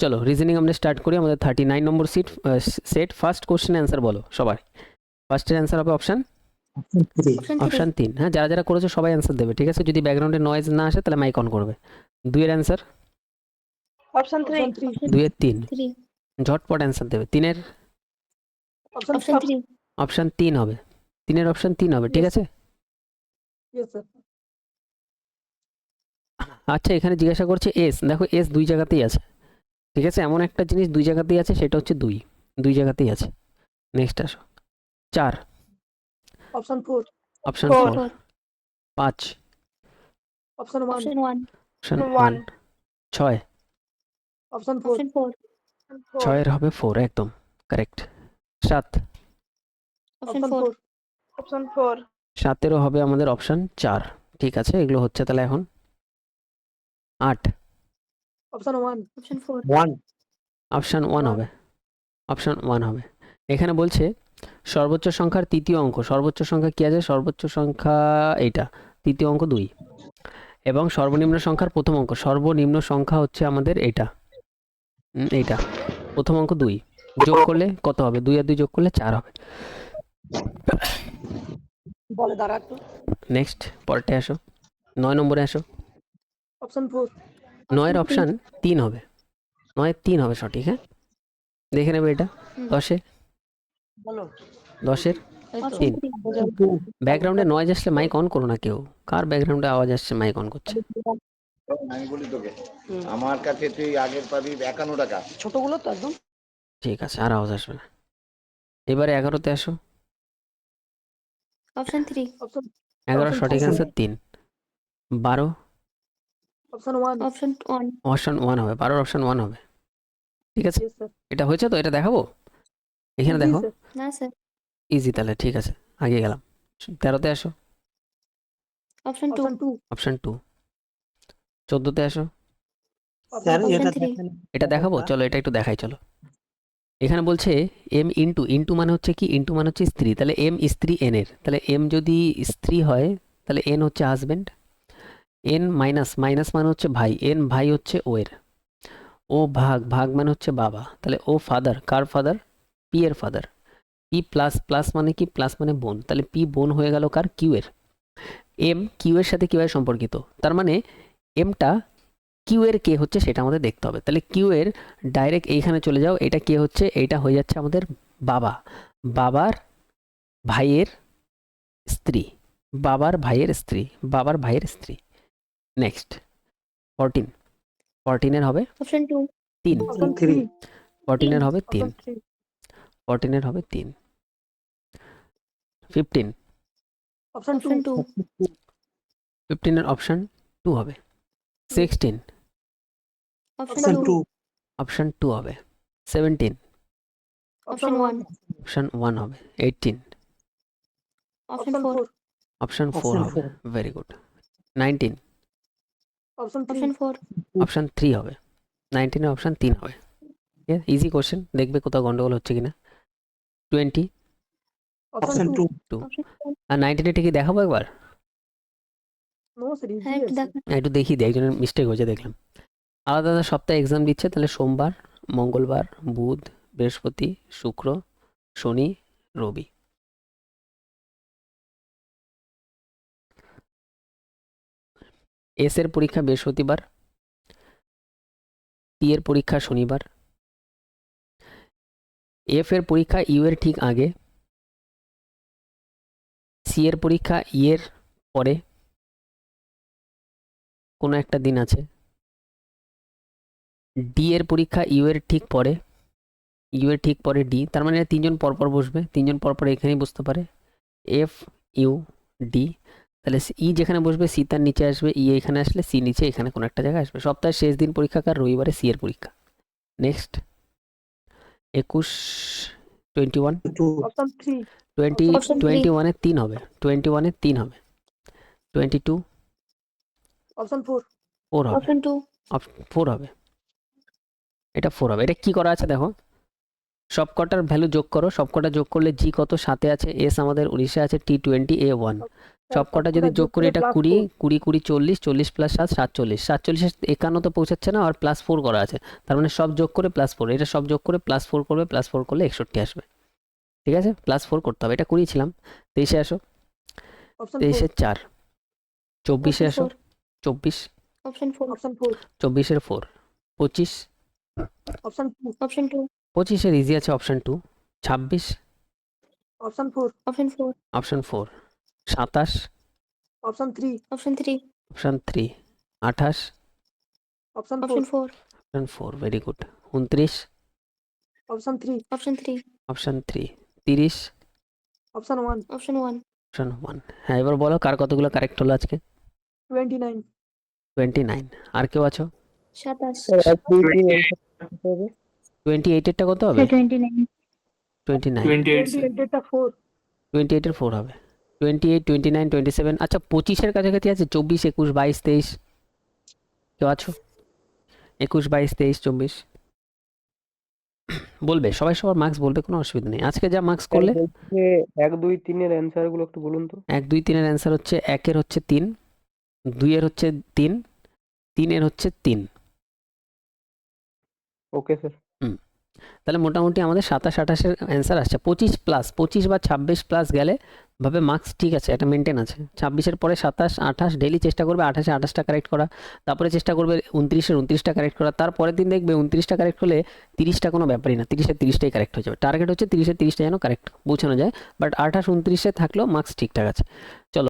চলো রিজনিং আমরা স্টার্ট করি। আমাদের 39 নম্বর সেট। ফার্স্ট কোশ্চেন অ্যান্সার বলো সবাই। ফার্স্টের অ্যান্সার হবে অপশন অপশন 3। হ্যাঁ, যারা যারা করেছো সবাই অ্যান্সার দেবে, ঠিক আছে? যদি ব্যাকগ্রাউন্ডে নয়েজ না আসে তাহলে মাইক অন করবে। 2 এর অ্যান্সার, অপশন 3 2 এর 3 ঝটপট অ্যান্সার দেবে। 3 এর অপশন 3 অপশন 3 হবে, 3 এর অপশন 3 হবে, ঠিক আছে? ইয়েস স্যার আচ্ছা, এখানে জিজ্ঞাসা করছে এস। দেখো এস দুই জায়গাতেই আছে, ঠিক আছে? এমন একটা জিনিস দুই জায়গাতেই আছে, সেটা হচ্ছে দুই জায়গাতেই আছে। নেক্সট আসো 4, option 4 option Four. 4, 5, option 1 option One. 1, 6, option 4 6 এর হবে 4, একদম কারেক্ট। 7, অপশন 4 অপশন 4 7 এরও হবে আমাদের অপশন 4, ঠিক আছে? এগুলো হচ্ছে তাহলে এখন 8, অপশন 1 অপশন 1 হবে, অপশন 1 হবে। এখানে বলছে সর্বোচ্চ সংখ্যার তৃতীয় অঙ্ক। সর্বোচ্চ সংখ্যা কি আছে? সর্বোচ্চ সংখ্যা এইটা, তৃতীয় অঙ্ক 2, এবং সর্বনিম্ন সংখ্যার প্রথম অঙ্ক। সর্বনিম্ন সংখ্যা হচ্ছে আমাদের এইটা, এইটা প্রথম অঙ্ক 2, যোগ করলে কত হবে? 2 আর 2 যোগ করলে 4 হবে। বলে দাঁড়া একটু নেক্সট পরেরটা আসো, 9 নম্বরে আসো। অপশন 4 9 এর অপশন 3 হবে, 9 এর 3 হবে সঠিক। হ্যাঁ, দেখে নেবে এটা। 10 এর বলো 10 এর 3। ব্যাকগ্রাউন্ডে নয়েজ আসলে মাইক অন করো না কেউ। কার ব্যাকগ্রাউন্ডে আওয়াজ আসছে মাইক অন করছে? আমি বলি তোকে, আমার কাছে তুই আগের পাবি 51 টাকা। ছোটগুলো তো একদম ঠিক আছে, আর আওয়াজ আসবে না। এবারে 11তে আসো। অপশন 3 অপশন 11 সঠিক অ্যান্সার 3। 12 অপশন 1 অপশন 1 অপশন 1 হবে, 12 অপশন 1 হবে, ঠিক আছে? ইয়েস স্যার এটা হয়েছে তো? এটা দেখাবো, এখানে দেখো। না স্যার ইজি, তাহলে ঠিক আছে, আগে গেলাম। 13তে আসো। Option 2 option 2 option 2। 14তে আসো। স্যার অপশন 3 এটা দেখাবো, চলো এটা একটু দেখাই, চলো। এখানে বলছে এম ইন্টু, ইন্টু মানে হচ্ছে কি? ইন্টু মানে হচ্ছে স্ত্রী। তাহলে এম স্ত্রী এন এর, তাহলে এম যদি স্ত্রী হয় তাহলে এন হচ্ছে হাজবেন্ড। এন মাইনাস, মাইনাস মানে হচ্ছে ভাই, এন ভাই হচ্ছে ও এর। ও ভাগ, ভাগ মানে হচ্ছে বাবা, তাহলে ও ফাদার। কার ফাদার? পি এর ফাদার। পি প্লাস, প্লাস মানে কি? প্লাস মানে বোন, তাহলে পি বোন হয়ে গেল কার? কিউ এর। এম কিউ এর সাথে কিভাবে সম্পর্কিত? তার মানে এমটা কিউ এর কে হচ্ছে সেটা আমাদের দেখতে হবে। তাহলে কিউ এর ডাইরেক্ট এইখানে চলে যাও, এটা কে হচ্ছে? এইটা হয়ে যাচ্ছে আমাদের বাবা, বাবার ভাইয়ের স্ত্রী, বাবার ভাইয়ের স্ত্রী, বাবার ভাইয়ের স্ত্রী। নেক্সট 14, 14 এর হবে অপশন 2 3, অপশন 3 14 এর হবে 3, অপশন 3 14 এর হবে 3। 15, অপশন 2 অপশন 2 15 এর অপশন 2 হবে। 16, অপশন 2 অপশন 2 হবে। 17, অপশন 1 অপশন 1 হবে। 18, অপশন অপশন 4 অপশন 4 হবে, very good. 19, option 3 option 4 option 3 হবে। 19 এর অপশন 3 হবে। ইজি কোশ্চেন, দেখবে কোথাও গন্ডগোল হচ্ছে কিনা। 20 অপশন 2 অপশন আর 19 এ ঠিকই দেখাবো একবার। নো স্যার ইজি হ্যাঁ একটু আছে দেখান একটু দেখিয়ে দিই, একজনের মিস্টেক হয়েছে দেখলাম। আলাদা আলাদা সপ্তাহে এক্সাম দিচ্ছে, তাহলে সোমবার, মঙ্গলবার, বুধ, বৃহস্পতি, শুক্র, শনি, রবি। এস এর পরীক্ষা বৃহস্পতিবার, টি এর পরীক্ষা শনিবার, এফ এর পরীক্ষা ইউ এর ঠিক আগে, সি এর পরীক্ষা ই এর পরে কোনো একটা দিন আছে, ডি এর পরীক্ষা ইউ এর ঠিক পরে, ইউ এর ঠিক পরে ডি। তার মানে এরা তিনজন পরপর বসবে, তিনজন পরপর এখানেই বসতে পারে, এফ ইউ ডি। তাহলে ই যেখানে বসবে সি তার নিচে আসবে, ই এখানে আসলে সি নিচে এখানে কোনো একটা জায়গায় আসবে। সপ্তাহের শেষ দিন পরীক্ষা কার? রবিবারে সি এর পরীক্ষা। নেক্সট 21, 21, অপশন 3 Option 3 21 এর 3 হবে, 21 এর 3 হবে। 22 অপশন 4 4 হবে, অপশন 2 4 হবে, এটা 4 হবে। এটা কি করা আছে দেখো, সবকটার ভ্যালু যোগ করো, সবকটা যোগ করলে জি কত? 7 আছে, এস আমাদের 19 আছে, টি 20, এ 1। সব কটা যদি যোগ করি এটা plus 20, four। 20 20 40, 40 প্লাস 7 47, 47 51 তো পৌঁছাচ্ছে না, আর প্লাস 4 করা আছে, তার মানে সব যোগ করে প্লাস 4, এটা সব যোগ করে প্লাস 4 করবে, প্লাস 4 করলে 61 আসবে। ঠিক আছে, প্লাস 4 করতে হবে, এটা করিয়েছিলাম। 23-এ আসো, Option 23-এ 4। 4, 24-এ আসো, 24, Option 4. Option 4। 24-এর 4, 25, Option 2। Option 2. 25-এর ইজি আছে option 2, 26, Option 4। Option 4. Option 4, 27, Option 3। Option 3. Option 3, 28, Option 4। Option 4. Option 4, very good. 29, Option 3। Option 3. Option 3, 30, Option 1। Option 1. Option 1। হ্যাঁ, এবার বলো কার কতগুলো কারেক্ট হলো আজকে? 29। 29। আর কেউ আছো? 27. 28-এরটা কত হবে? 29. 29, 28 4। 28-এর 4 হবে। 28, 29, 27, আচ্ছা 25-এর কাছাকাছি আছে, 24, 21, 22, 23, কেউ আছো? 21, 22, 23, 24 বলবে, সবাই সবার মার্কস বলবে, কোনো অসুবিধা নেই। আজকে যা মার্কস করলে, 1 2 3 এর অ্যান্সার গুলো একটু বলুন তো। 1 2 3-এর অ্যান্সার হচ্ছে 1-এর হচ্ছে 3, 2-এর হচ্ছে 3, 3-এর হচ্ছে 3। Okay sir. তাহলে মোটামুটি আমাদের 27 28-এর অ্যান্সার আসছে। 25 প্লাস, 25 বা 26 প্লাস গেলে ভাবে মার্কস ঠিক আছে, এটা মেনটেন আছে। 26-এর পরে 27 28 ডেইলি চেষ্টা করবে 28-এ 28টা কারেক্ট করা, তারপরে চেষ্টা করবে 29-এর 29টা কারেক্ট করা, তারপরের দিন দেখবে 29টা কারেক্ট হলে 30টা কোনো ব্যাপারই না, 30-এর 30টাই কারেক্ট হয়ে যাবে। টার্গেট হচ্ছে 30-এর 30টা যেন কারেক্ট পৌঁছানো যায়, বাট 28 29-এ থাকলেও মার্কস ঠিকঠাক আছে। চলো